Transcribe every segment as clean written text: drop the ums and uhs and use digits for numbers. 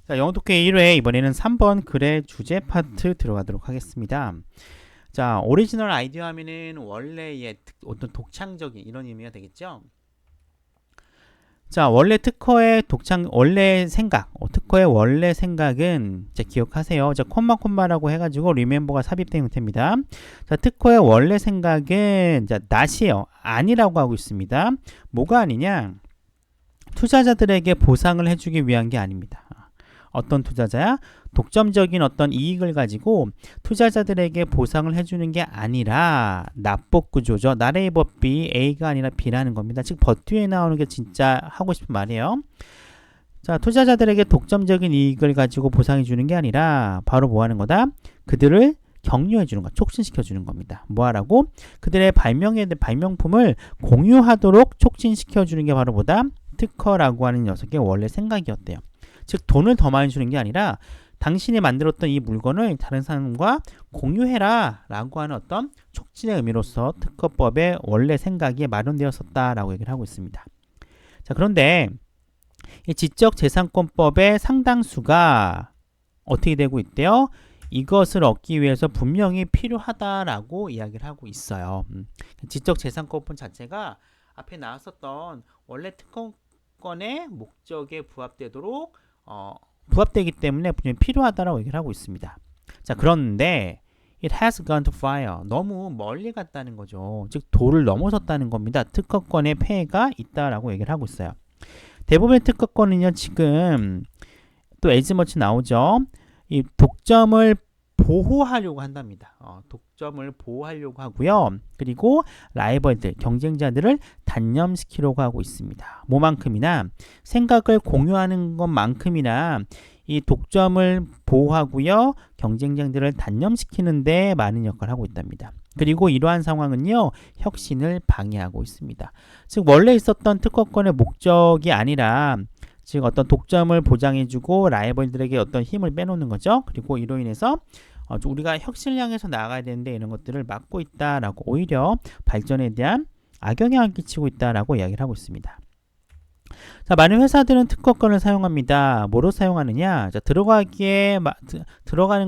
자, 영어 독해 1회 이번에는 3번 글의 주제 파트 들어가도록 하겠습니다. 자, 오리지널 아이디어 하면은 원래의 어떤 독창적인 이런 의미가 되겠죠. 자, 원래 특허의 원래 생각, 특허의 원래 생각은 자, 기억하세요. 자, 콤마라고 해가지고 리멤버가 삽입된 형태입니다. 자, 특허의 원래 생각은 자, not이에요. 아니라고 하고 있습니다. 뭐가 아니냐? 투자자들에게 보상을 해주기 위한 게 아닙니다. 어떤 투자자야? 독점적인 어떤 이익을 가지고 투자자들에게 보상을 해주는 게 아니라 납법 구조죠. 나의 법 B, A가 아니라 B라는 겁니다. 즉, 법 뒤에 나오는 게 진짜 하고 싶은 말이에요. 자, 투자자들에게 독점적인 이익을 가지고 보상해 주는 게 아니라 바로 뭐 하는 거다? 그들을 격려해 주는 거, 촉진시켜 주는 겁니다. 뭐 하라고? 그들의 발명품을 공유하도록 촉진시켜 주는 게 바로 뭐다? 특허라고 하는 녀석의 원래 생각이었대요. 즉, 돈을 더 많이 주는 게 아니라 당신이 만들었던 이 물건을 다른 사람과 공유해라 라고 하는 어떤 촉진의 의미로서 특허법의 원래 생각이 마련되었었다라고 얘기를 하고 있습니다. 자, 그런데 이 지적재산권법의 상당수가 어떻게 되고 있대요? 이것을 얻기 위해서 분명히 필요하다라고 이야기를 하고 있어요. 지적재산권법 자체가 앞에 나왔었던 원래 특허권의 목적에 부합되도록 부합되기 때문에 분명히 필요하다라고 얘기를 하고 있습니다. 자, 그런데 it has gone to fire. 너무 멀리 갔다는 거죠. 즉, 도를 넘어섰다는 겁니다. 특허권의 폐해가 있다라고 얘기를 하고 있어요. 대부분의 특허권은요, 지금 또 에즈머치 나오죠. 이 독점을 보호하려고 한답니다. 독점을 보호하려고 하고요. 그리고 라이벌들, 경쟁자들을 단념시키려고 하고 있습니다. 뭐만큼이나 생각을 공유하는 것만큼이나 이 독점을 보호하고요. 경쟁자들을 단념시키는데 많은 역할을 하고 있답니다. 그리고 이러한 상황은요, 혁신을 방해하고 있습니다. 즉, 원래 있었던 특허권의 목적이 아니라 즉 어떤 독점을 보장해주고 라이벌들에게 어떤 힘을 빼놓는 거죠. 그리고 이로 인해서 우리가 혁신을 향해서 나아가야 되는데 이런 것들을 막고 있다라고 오히려 발전에 대한 악영향을 끼치고 있다라고 이야기를 하고 있습니다. 자, 많은 회사들은 특허권을 사용합니다. 뭐로 사용하느냐? 자, 들어가는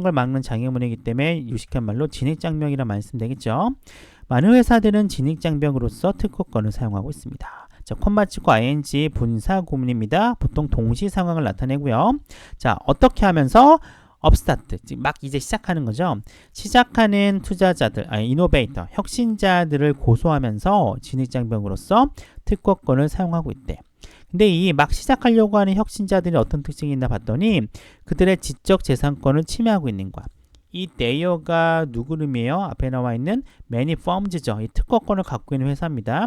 걸 막는 장애물이기 때문에 유식한 말로 진입장벽이라 말씀되겠죠. 많은 회사들은 진입장벽으로서 특허권을 사용하고 있습니다. 자, 콤마 치고 ing 분사 구문입니다. 보통 동시 상황을 나타내고요. 자, 어떻게 하면서 업스타트, 막 이제 시작하는 거죠. 시작하는 투자자들, 이노베이터, 혁신자들을 고소하면서 진입장벽으로서 특허권을 사용하고 있대. 근데 이 막 시작하려고 하는 혁신자들이 어떤 특징이 있나 봤더니 그들의 지적재산권을 침해하고 있는 거야. 이 대여가 누구 이름이에요? 앞에 나와 있는 many firms죠. 이 특허권을 갖고 있는 회사입니다.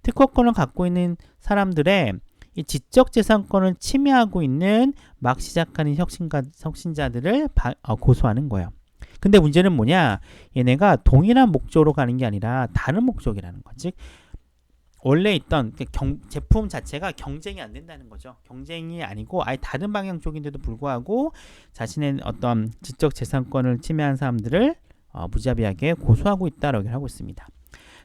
특허권을 갖고 있는 사람들의 이 지적재산권을 침해하고 있는 막 시작하는 혁신자들을 고소하는 거예요. 근데 문제는 뭐냐? 얘네가 동일한 목적으로 가는 게 아니라 다른 목적이라는 거. 즉 원래 있던 제품 자체가 경쟁이 안 된다는 거죠. 경쟁이 아니고 아예 다른 방향 쪽인데도 불구하고 자신의 어떤 지적재산권을 침해한 사람들을 무자비하게 고소하고 있다라고 하고 있습니다.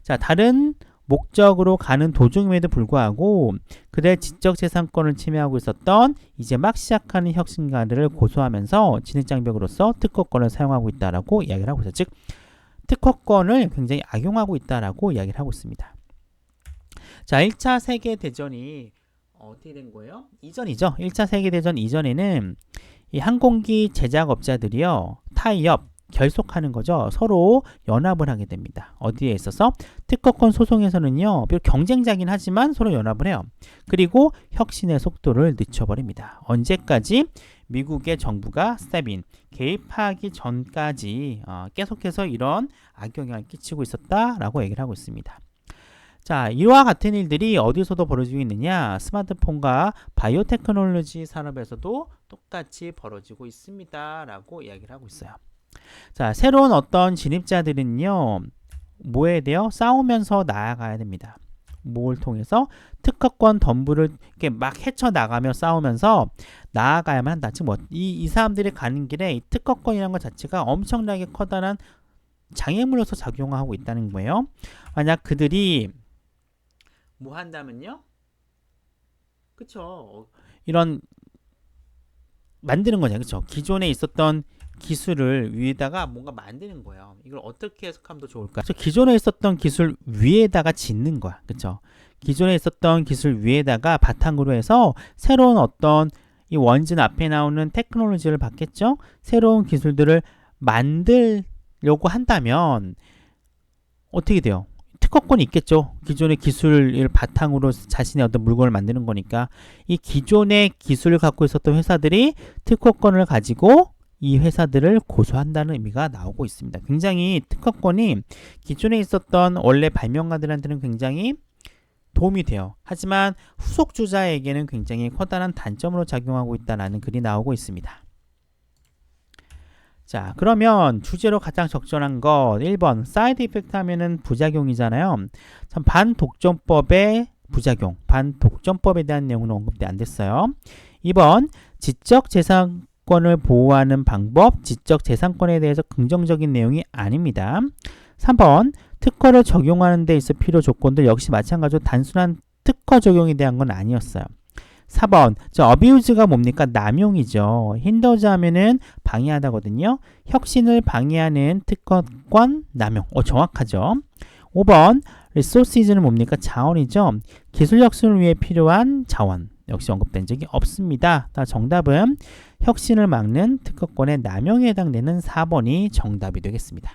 자, 다른 목적으로 가는 도중임에도 불구하고 그들의 지적재산권을 침해하고 있었던 이제 막 시작하는 혁신가들을 고소하면서 진입장벽으로서 특허권을 사용하고 있다라고 이야기를 하고 있어요. 즉, 특허권을 굉장히 악용하고 있다라고 이야기를 하고 있습니다. 자, 1차 세계대전이 어떻게 된 거예요? 이전이죠. 1차 세계대전 이전에는 이 항공기 제작업자들이요, 타이업, 결속하는 거죠. 서로 연합을 하게 됩니다. 어디에 있어서? 특허권 소송에서는요, 비록 경쟁자긴 하지만 서로 연합을 해요. 그리고 혁신의 속도를 늦춰버립니다. 언제까지? 미국의 정부가 스텝인, 개입하기 전까지 계속해서 이런 악영향을 끼치고 있었다라고 얘기를 하고 있습니다. 자, 이와 같은 일들이 어디서도 벌어지고 있느냐? 스마트폰과 바이오테크놀로지 산업에서도 똑같이 벌어지고 있습니다. 라고 이야기를 하고 있어요. 자, 새로운 어떤 진입자들은요, 뭐 해야 돼요? 싸우면서 나아가야 됩니다. 뭘 통해서? 특허권 덤불을 이렇게 막 헤쳐나가며 싸우면서 나아가야만 한다. 즉, 이 사람들이 가는 길에 이 특허권이라는 것 자체가 엄청나게 커다란 장애물로서 작용하고 있다는 거예요. 만약 그들이 뭐 한다면요? 그쵸. 이런 만드는 거잖아요. 그렇죠? 기존에 있었던 기술을 위에다가 뭔가 만드는 거예요. 이걸 어떻게 해석하면 더 좋을까? 기존에 있었던 기술 위에다가 짓는 거야. 그렇죠? 기존에 있었던 기술 위에다가 바탕으로 해서 새로운 어떤 이 원진 앞에 나오는 테크놀로지를 받겠죠? 새로운 기술들을 만들려고 한다면 어떻게 돼요? 특허권이 있겠죠. 기존의 기술을 바탕으로 자신의 어떤 물건을 만드는 거니까 이 기존의 기술을 갖고 있었던 회사들이 특허권을 가지고 이 회사들을 고소한다는 의미가 나오고 있습니다. 굉장히 특허권이 기존에 있었던 원래 발명가들한테는 굉장히 도움이 돼요. 하지만 후속 주자에게는 굉장히 커다란 단점으로 작용하고 있다는 글이 나오고 있습니다. 자, 그러면 주제로 가장 적절한 것 1번 사이드 이펙트 하면은 부작용이잖아요. 참 반독점법의 부작용, 반독점법에 대한 내용은 언급이 안 됐어요. 2번 지적재산권을 보호하는 방법, 지적재산권에 대해서 긍정적인 내용이 아닙니다. 3번 특허를 적용하는 데 있어 필요 조건들 역시 마찬가지로 단순한 특허 적용에 대한 건 아니었어요. 4번 어비우즈가 뭡니까? 남용이죠. 힌더즈 하면은 방해하다거든요. 혁신을 방해하는 특허권 남용. 정확하죠. 5번 리소시즈는 뭡니까? 자원이죠. 기술 혁신을 위해 필요한 자원. 역시 언급된 적이 없습니다. 정답은 혁신을 막는 특허권의 남용에 해당되는 4번이 정답이 되겠습니다.